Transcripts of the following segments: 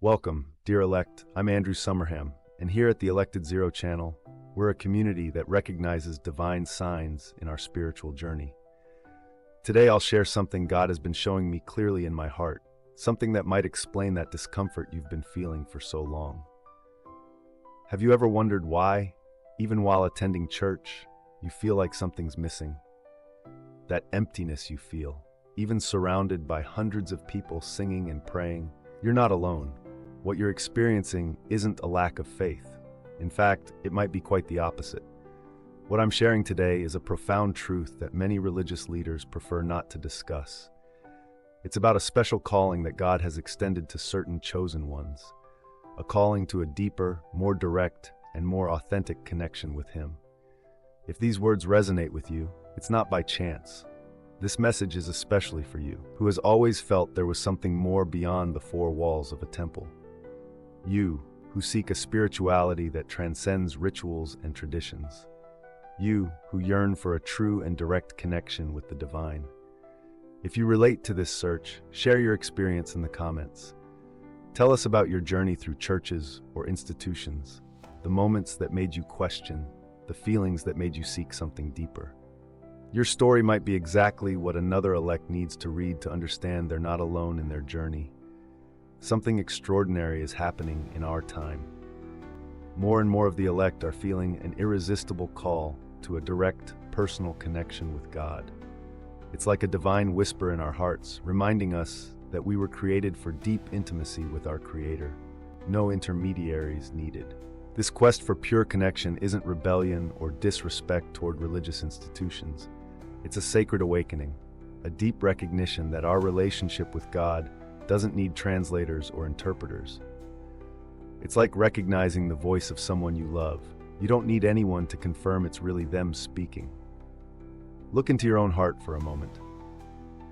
Welcome, dear elect. I'm Andrew Summerham, and here at the Elected Zero channel, we're a community that recognizes divine signs in our spiritual journey. Today I'll share something God has been showing me clearly in my heart, something that might explain that discomfort you've been feeling for so long. Have you ever wondered why, even while attending church, you feel like something's missing? That emptiness you feel, even surrounded by hundreds of people singing and praying, you're not alone. What you're experiencing isn't a lack of faith. In fact, it might be quite the opposite. What I'm sharing today is a profound truth that many religious leaders prefer not to discuss. It's about a special calling that God has extended to certain chosen ones, a calling to a deeper, more direct, and more authentic connection with Him. If these words resonate with you, it's not by chance. This message is especially for you, who has always felt there was something more beyond the four walls of a temple. You, who seek a spirituality that transcends rituals and traditions. You, who yearn for a true and direct connection with the divine. If you relate to this search, share your experience in the comments. Tell us about your journey through churches or institutions, the moments that made you question, the feelings that made you seek something deeper. Your story might be exactly what another elect needs to read to understand they're not alone in their journey. Something extraordinary is happening in our time. More and more of the elect are feeling an irresistible call to a direct, personal connection with God. It's like a divine whisper in our hearts, reminding us that we were created for deep intimacy with our Creator. No intermediaries needed. This quest for pure connection isn't rebellion or disrespect toward religious institutions. It's a sacred awakening, a deep recognition that our relationship with God doesn't need translators or interpreters. It's like recognizing the voice of someone you love. You don't need anyone to confirm it's really them speaking. Look into your own heart for a moment.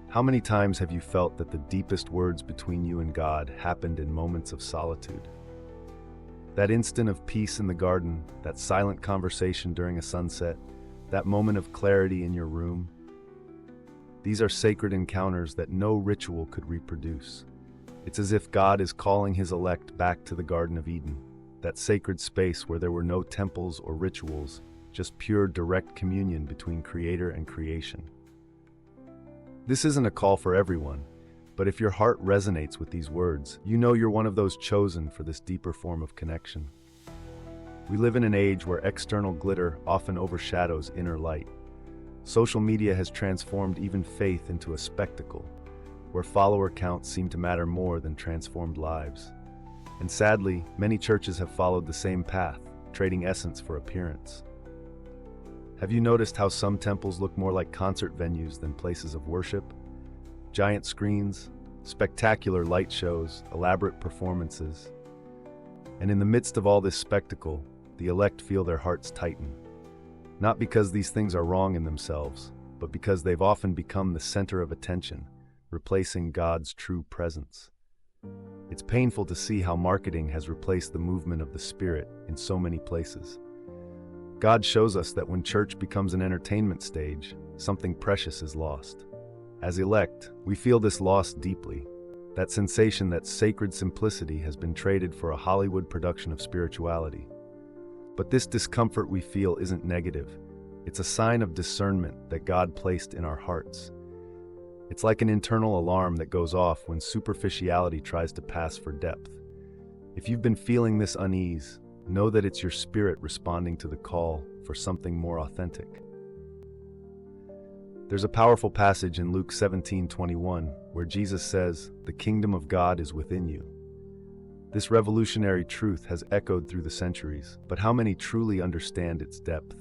How many times have you felt that the deepest words between you and God happened in moments of solitude? That instant of peace in the garden, that silent conversation during a sunset, that moment of clarity in your room. These are sacred encounters that no ritual could reproduce. It's as if God is calling His elect back to the Garden of Eden, that sacred space where there were no temples or rituals, just pure direct communion between Creator and creation. This isn't a call for everyone, but if your heart resonates with these words, you know you're one of those chosen for this deeper form of connection. We live in an age where external glitter often overshadows inner light. Social media has transformed even faith into a spectacle, where follower counts seem to matter more than transformed lives. And sadly, many churches have followed the same path, trading essence for appearance. Have you noticed how some temples look more like concert venues than places of worship? Giant screens, spectacular light shows, elaborate performances. And in the midst of all this spectacle, the elect feel their hearts tighten. Not because these things are wrong in themselves, but because they've often become the center of attention, replacing God's true presence. It's painful to see how marketing has replaced the movement of the Spirit in so many places. God shows us that when church becomes an entertainment stage, something precious is lost. As elect, we feel this loss deeply. That sensation that sacred simplicity has been traded for a Hollywood production of spirituality. But this discomfort we feel isn't negative. It's a sign of discernment that God placed in our hearts. It's like an internal alarm that goes off when superficiality tries to pass for depth. If you've been feeling this unease, know that it's your spirit responding to the call for something more authentic. There's a powerful passage in Luke 17:21 where Jesus says, "The kingdom of God is within you." This revolutionary truth has echoed through the centuries, but how many truly understand its depth?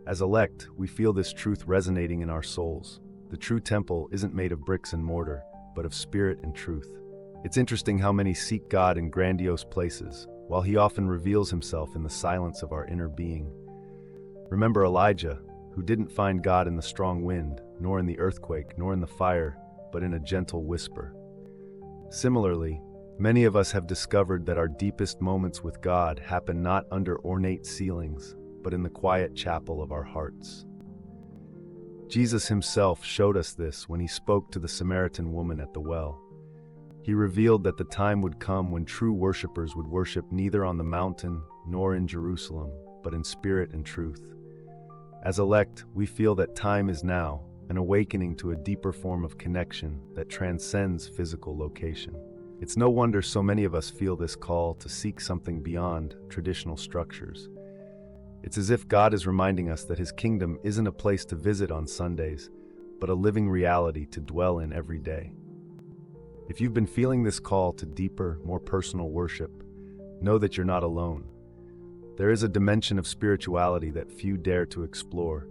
As elect, we feel this truth resonating in our souls. The true temple isn't made of bricks and mortar, but of spirit and truth. It's interesting how many seek God in grandiose places, while He often reveals Himself in the silence of our inner being. Remember Elijah, who didn't find God in the strong wind, nor in the earthquake, nor in the fire, but in a gentle whisper. Similarly, many of us have discovered that our deepest moments with God happen not under ornate ceilings, but in the quiet chapel of our hearts. Jesus Himself showed us this when He spoke to the Samaritan woman at the well. He revealed that the time would come when true worshipers would worship neither on the mountain nor in Jerusalem, but in spirit and truth. As elect, we feel that time is now, an awakening to a deeper form of connection that transcends physical location. It's no wonder so many of us feel this call to seek something beyond traditional structures. It's as if God is reminding us that His kingdom isn't a place to visit on Sundays, but a living reality to dwell in every day. If you've been feeling this call to deeper, more personal worship, know that you're not alone. There is a dimension of spirituality that few dare to explore,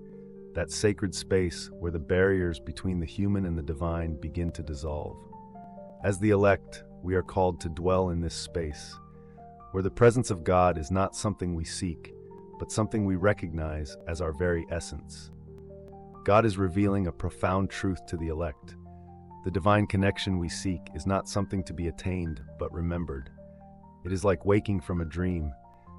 that sacred space where the barriers between the human and the divine begin to dissolve. As the elect, we are called to dwell in this space, where the presence of God is not something we seek, but something we recognize as our very essence. God is revealing a profound truth to the elect. The divine connection we seek is not something to be attained, but remembered. It is like waking from a dream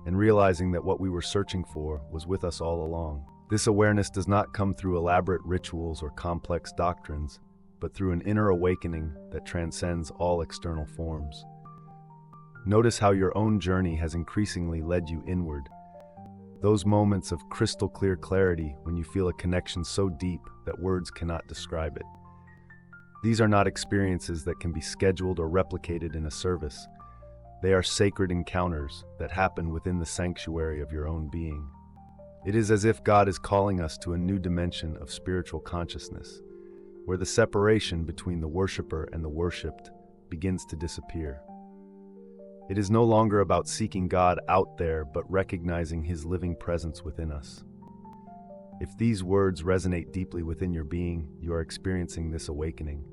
and realizing that what we were searching for was with us all along. This awareness does not come through elaborate rituals or complex doctrines, but through an inner awakening that transcends all external forms. Notice how your own journey has increasingly led you inward. Those moments of crystal clear clarity when you feel a connection so deep that words cannot describe it. These are not experiences that can be scheduled or replicated in a service. They are sacred encounters that happen within the sanctuary of your own being. It is as if God is calling us to a new dimension of spiritual consciousness, where the separation between the worshiper and the worshipped begins to disappear. It is no longer about seeking God out there, but recognizing His living presence within us. If these words resonate deeply within your being, you are experiencing this awakening.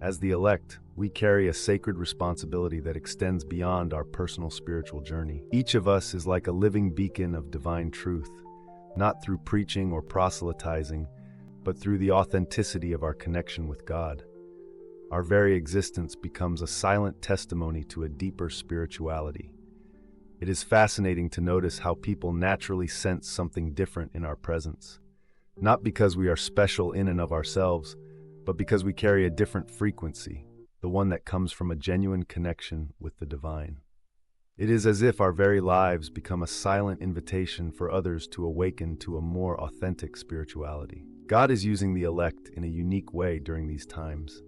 As the elect, we carry a sacred responsibility that extends beyond our personal spiritual journey. Each of us is like a living beacon of divine truth, not through preaching or proselytizing, but through the authenticity of our connection with God. Our very existence becomes a silent testimony to a deeper spirituality. It is fascinating to notice how people naturally sense something different in our presence, not because we are special in and of ourselves, but because we carry a different frequency, the one that comes from a genuine connection with the divine. It is as if our very lives become a silent invitation for others to awaken to a more authentic spirituality. God is using the elect in a unique way during these times.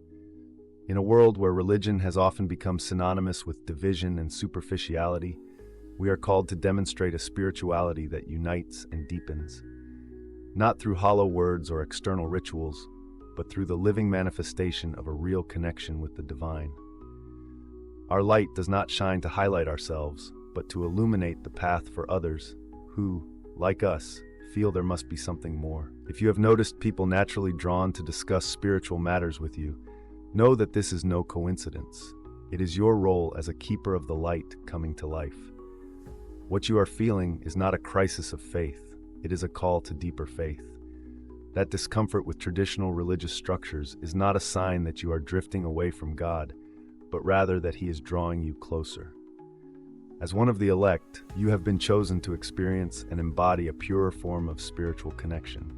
In a world where religion has often become synonymous with division and superficiality, we are called to demonstrate a spirituality that unites and deepens, not through hollow words or external rituals, but through the living manifestation of a real connection with the divine. Our light does not shine to highlight ourselves, but to illuminate the path for others who, like us, feel there must be something more. If you have noticed people naturally drawn to discuss spiritual matters with you, know that this is no coincidence. It is your role as a keeper of the light coming to life. What you are feeling is not a crisis of faith, it is a call to deeper faith. That discomfort with traditional religious structures is not a sign that you are drifting away from God, but rather that He is drawing you closer. As one of the elect, you have been chosen to experience and embody a purer form of spiritual connection.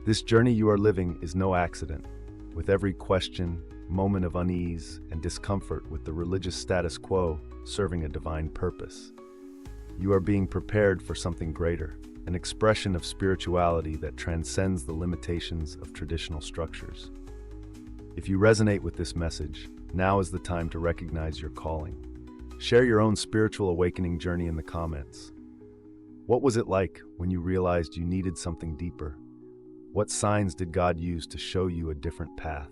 This journey you are living is no accident, with every question, moment of unease, and discomfort with the religious status quo serving a divine purpose. You are being prepared for something greater, an expression of spirituality that transcends the limitations of traditional structures. If you resonate with this message, now is the time to recognize your calling. Share your own spiritual awakening journey in the comments. What was it like when you realized you needed something deeper? What signs did God use to show you a different path?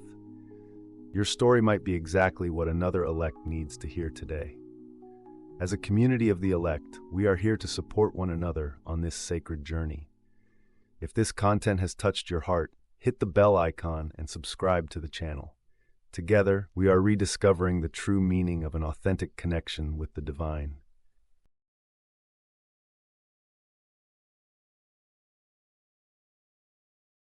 Your story might be exactly what another elect needs to hear today. As a community of the elect, we are here to support one another on this sacred journey. If this content has touched your heart, hit the bell icon and subscribe to the channel. Together, we are rediscovering the true meaning of an authentic connection with the divine.